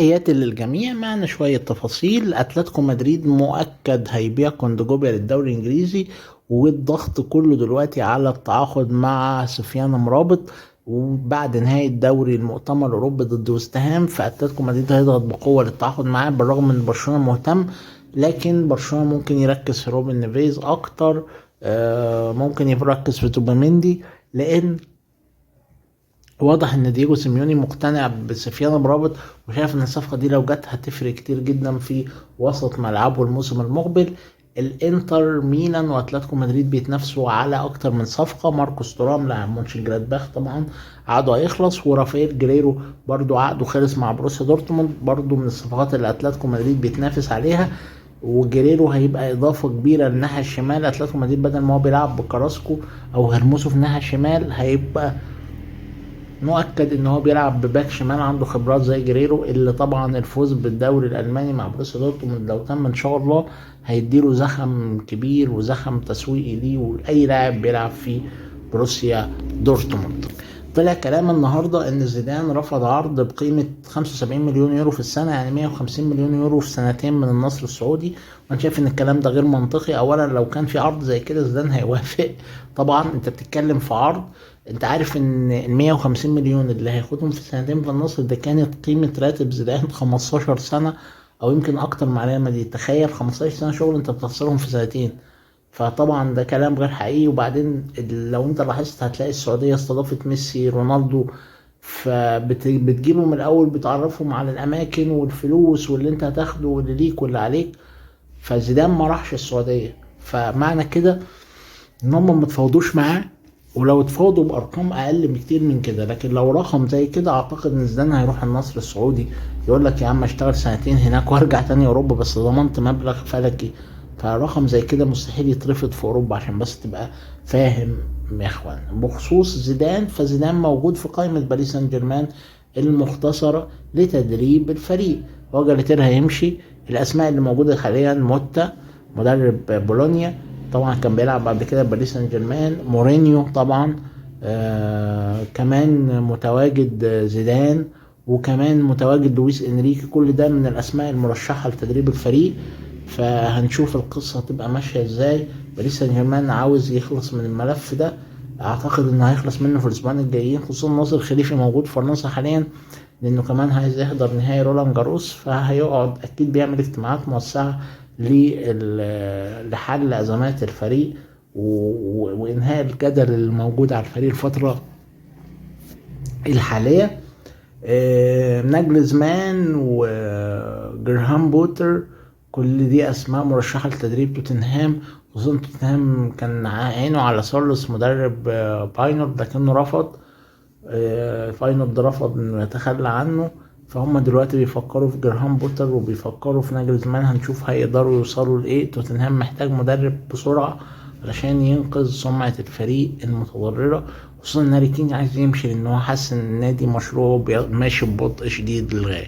تحياتي للجميع. معنا شوية تفاصيل. أتلتيكو مدريد مؤكد هيبيع كوندوجوبيا للدوري الإنجليزي، والضغط كله دلوقتي على التعاقد مع سفيان مرابط. وبعد نهاية دوري المؤتمر الأوروبي ضد وست هام، فأتلتيكو مدريد هيضغط بقوة للتعاقد معاه، بالرغم إن برشلونة مهتم. لكن برشلونة ممكن يركز في روبن نيفيز أكتر. ممكن يركز في توباميندي، لأن واضح ان دييجو سيميوني مقتنع بسفيان مرابط، وشايف ان الصفقه دي لو جت هتفرق كتير جدا في وسط ملعبه الموسم المقبل. الانتر ميلان واتلتيكو مدريد بيتنافسوا على اكتر من صفقه. ماركوس تورام لاعب مونشن جلادباخ طبعا عقده هيخلص، ورافائيل جريرو برضو عقده خلص مع بروسيا دورتموند، برضو من الصفقات اللي اتلتيكو مدريد بيتنافس عليها. وجريرو هيبقى اضافه كبيره للناحيه الشمال. اتلتيكو مدريد بدل ما هو بيلعب بكراسكو او هرموسو في الناحيه الشمال، هيبقى مؤكد ان هو بيلعب بباك شمال عنده خبرات زي جريرو، اللي طبعا الفوز بالدوري الالماني مع بروسيا دورتموند لو تم ان شاء الله هيديله زخم كبير وزخم تسويقي ليه ولاي لاعب بيلعب في بروسيا دورتموند. طلع كلام النهارده ان زيدان رفض عرض بقيمه 75 مليون يورو في السنه، يعني 150 مليون يورو في سنتين من النصر السعودي. وانا شايف ان الكلام ده غير منطقي. اولا لو كان في عرض زي كده زيدان هيوافق. طبعا انت بتتكلم في عرض، انت عارف ان ال 150 مليون اللي هياخدهم في سنتين في النصر ده كانت قيمة راتب زيدان 15 سنة او يمكن اكتر مع ريال مدريد. تخيل 15 سنة شغل انت بتخسرهم في سنتين. فطبعا ده كلام غير حقيقي. وبعدين لو انت لاحظت هتلاقي السعودية استضافت ميسي رونالدو، فبتجيبهم الاول، بتعرفهم على الاماكن والفلوس واللي انت هتاخده واللي ليك واللي عليك. فزيدان ما راحش السعودية، فمعنى كده ان هم متفاوضوش معاه. ولو اتفاوضوا بارقام اقل بكتير من كده، لكن لو رقم زي كده اعتقد ان زيدان هيروح النصر السعودي، يقول لك يا عم اشتغل سنتين هناك وارجع تاني اوروبا بس ضمنت مبلغ فلكي. فرقم زي كده مستحيل يترفض في اوروبا، عشان بس تبقى فاهم يا اخوان. بخصوص زيدان، فزيدان موجود في قائمة باريس سان جيرمان المختصرة لتدريب الفريق. هو جاليتير هيمشي. الاسماء اللي موجودة حاليا موتا مدرب بولونيا، طبعا كان بيلعب بعد كده باريس سان جيرمان. مورينيو طبعا. كمان متواجد زيدان، وكمان متواجد لويس انريكي. كل ده من الاسماء المرشحة لتدريب الفريق. فهنشوف القصة هتبقى ماشية ازاي. باريس سان جيرمان عاوز يخلص من الملف ده، اعتقد انه هيخلص منه في الاسبوعين الجايين، خصوصا ناصر خليفي موجود في فرنسا حاليا، لانه كمان عايز يحضر نهائي رولان جاروس. فهيقعد اكيد بيعمل اجتماعات موسعة لحل ازمات الفريق وانهاء الجدل الموجود على الفريق الفترة الحالية. ناجلزمان وجرهام بوتر، كل دي اسماء مرشحة لتدريب توتنهام. خصوصا توتنهام كان عينه على سارلوس مدرب باينورد، لكنه رفض. باينورد رفض انه يتخلى عنه. فهم دلوقتي بيفكروا في جرهام بوتر وبيفكروا في ناجلزمان. هنشوف هيقدروا يوصلوا لايه. توتنهام محتاج مدرب بسرعة علشان ينقذ سمعة الفريق المتضررة، خصوصا ان هاري كين عايز يمشي، لان هو حاسس ان النادي مشروعه ماشي ببطء شديد للغاية.